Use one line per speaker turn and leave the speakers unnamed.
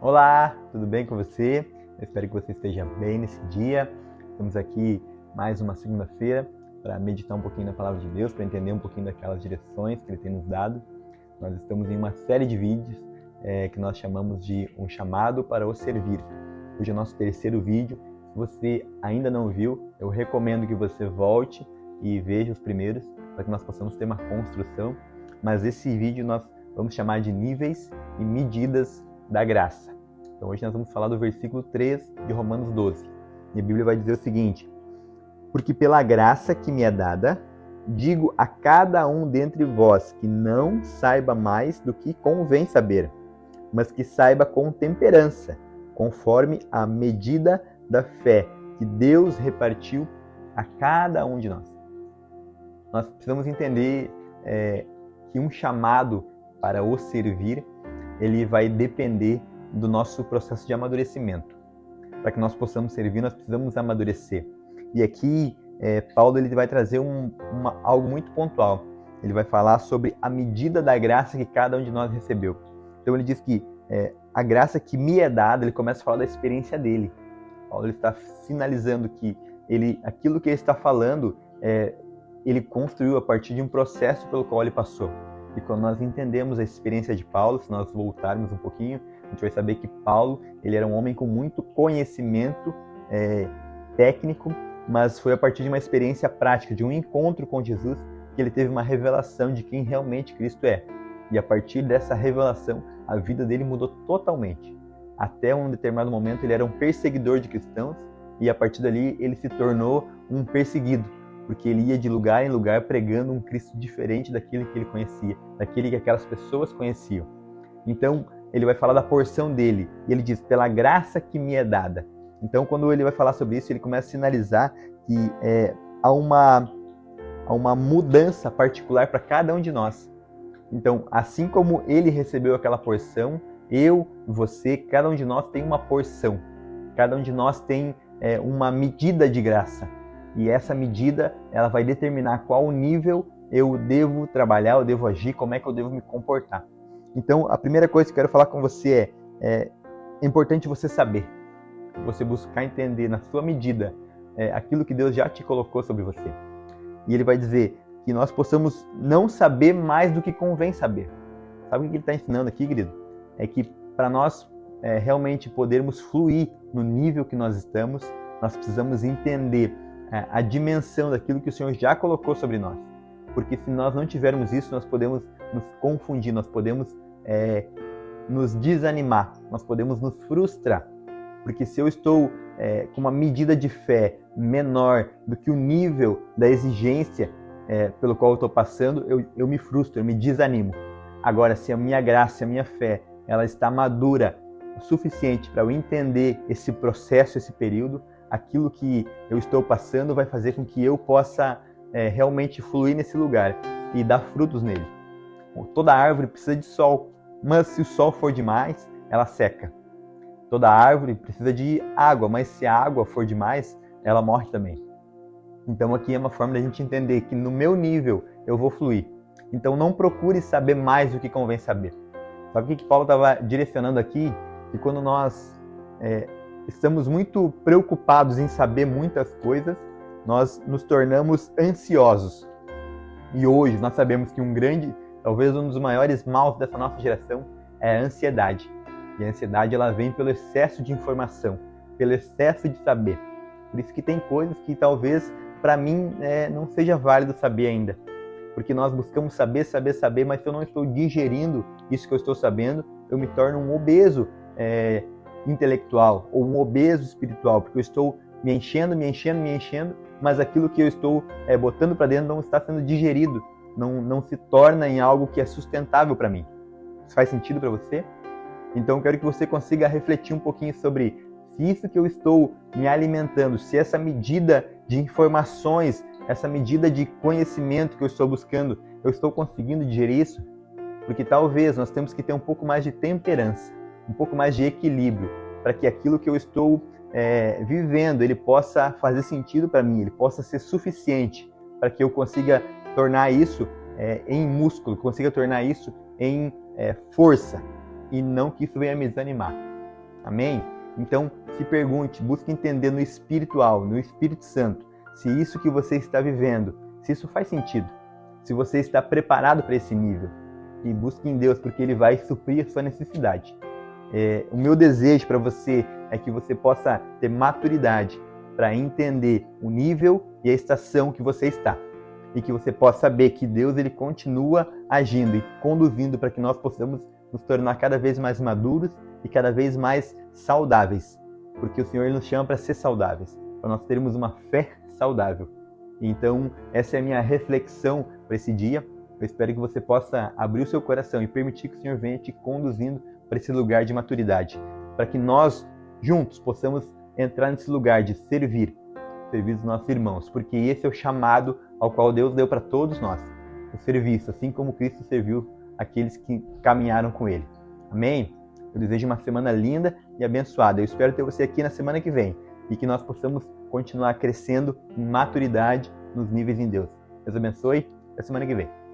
Olá, tudo bem com você? Eu espero que você esteja bem nesse dia. Estamos aqui mais uma segunda-feira para meditar um pouquinho na Palavra de Deus, para entender um pouquinho daquelas direções que Ele tem nos dado. Nós estamos em uma série de vídeos que nós chamamos de Um Chamado para o Servir. Hoje é o nosso terceiro vídeo. Se você ainda não viu, eu recomendo que você volte e veja os primeiros, para que nós possamos ter uma construção. Mas esse vídeo nós vamos chamar de Níveis e Medidas da Graça. Então hoje nós vamos falar do versículo 3 de Romanos 12. E a Bíblia vai dizer o seguinte: porque pela graça que me é dada, digo a cada um dentre vós que não saiba mais do que convém saber, mas que saiba com temperança, conforme a medida da fé que Deus repartiu a cada um de nós. Nós precisamos entender que um chamado para o servir, ele vai depender do nosso processo de amadurecimento. Para que nós possamos servir, nós precisamos amadurecer. E aqui, Paulo ele vai trazer algo muito pontual. Ele vai falar sobre a medida da graça que cada um de nós recebeu. Então ele diz que a graça que me é dada, ele começa a falar da experiência dele. Paulo ele está finalizando que aquilo que ele está falando, ele construiu a partir de um processo pelo qual ele passou. E quando nós entendemos a experiência de Paulo, se nós voltarmos um pouquinho, a gente vai saber que Paulo ele era um homem com muito conhecimento técnico, mas foi a partir de uma experiência prática, de um encontro com Jesus, que ele teve uma revelação de quem realmente Cristo é. E a partir dessa revelação, a vida dele mudou totalmente. Até um determinado momento ele era um perseguidor de cristãos, e a partir dali ele se tornou um perseguido, porque ele ia de lugar em lugar pregando um Cristo diferente daquele que ele conhecia, daquele que aquelas pessoas conheciam. Então, ele vai falar da porção dele, e ele diz, pela graça que me é dada. Então, quando ele vai falar sobre isso, ele começa a sinalizar que há uma mudança particular para cada um de nós. Então, assim como ele recebeu aquela porção, eu, você, cada um de nós tem uma porção. Cada um de nós tem uma medida de graça. E essa medida, ela vai determinar qual nível eu devo trabalhar, eu devo agir, como é que eu devo me comportar. Então, a primeira coisa que eu quero falar com você é importante você saber, você buscar entender na sua medida aquilo que Deus já te colocou sobre você. E ele vai dizer que nós possamos não saber mais do que convém saber. Sabe o que ele está ensinando aqui, querido? É que para nós realmente podermos fluir no nível que nós estamos, nós precisamos entender a dimensão daquilo que o Senhor já colocou sobre nós. Porque se nós não tivermos isso, nós podemos nos confundir, nós podemos nos desanimar, nós podemos nos frustrar. Porque se eu estou com uma medida de fé menor do que o nível da exigência pelo qual eu estou passando, eu me frustro, eu me desanimo. Agora, se a minha graça, a minha fé, ela está madura o suficiente para eu entender esse processo, esse período, aquilo que eu estou passando vai fazer com que eu possa realmente fluir nesse lugar e dar frutos nele. Toda árvore precisa de sol, mas se o sol for demais, ela seca. Toda árvore precisa de água, mas se a água for demais, ela morre também. Então aqui é uma forma da gente entender que no meu nível eu vou fluir. Então não procure saber mais do que convém saber. Sabe o que Paulo estava direcionando aqui? Que quando nós estamos muito preocupados em saber muitas coisas, nós nos tornamos ansiosos. E hoje nós sabemos que talvez um dos maiores maus dessa nossa geração é a ansiedade. E a ansiedade ela vem pelo excesso de informação, pelo excesso de saber. Por isso que tem coisas que talvez para mim não seja válido saber ainda. Porque nós buscamos saber, mas se eu não estou digerindo isso que eu estou sabendo, eu me torno um obeso intelectual ou um obeso espiritual, porque eu estou me enchendo, mas aquilo que eu estou botando para dentro não está sendo digerido, não se torna em algo que é sustentável para mim. Isso faz sentido para você? Então eu quero que você consiga refletir um pouquinho sobre se isso que eu estou me alimentando, se essa medida de informações, essa medida de conhecimento que eu estou buscando, eu estou conseguindo digerir isso? Porque talvez nós temos que ter um pouco mais de temperança, um pouco mais de equilíbrio, para que aquilo que eu estou vivendo, ele possa fazer sentido para mim, ele possa ser suficiente para que eu consiga tornar isso em músculo, consiga tornar isso em força, e não que isso venha me desanimar. Amém? Então, se pergunte, busque entender no espiritual, no Espírito Santo, se isso que você está vivendo, se isso faz sentido, se você está preparado para esse nível. E busque em Deus, porque Ele vai suprir a sua necessidade. O meu desejo para você é que você possa ter maturidade para entender o nível e a estação que você está. E que você possa saber que Deus ele continua agindo e conduzindo para que nós possamos nos tornar cada vez mais maduros e cada vez mais saudáveis. Porque o Senhor nos chama para ser saudáveis, para nós termos uma fé saudável. Então, essa é a minha reflexão para esse dia. Eu espero que você possa abrir o seu coração e permitir que o Senhor venha te conduzindo para esse lugar de maturidade, para que nós, juntos, possamos entrar nesse lugar de servir os nossos irmãos, porque esse é o chamado ao qual Deus deu para todos nós, o serviço, assim como Cristo serviu aqueles que caminharam com Ele. Amém? Eu desejo uma semana linda e abençoada. Eu espero ter você aqui na semana que vem e que nós possamos continuar crescendo em maturidade nos níveis em Deus. Deus abençoe. Até semana que vem.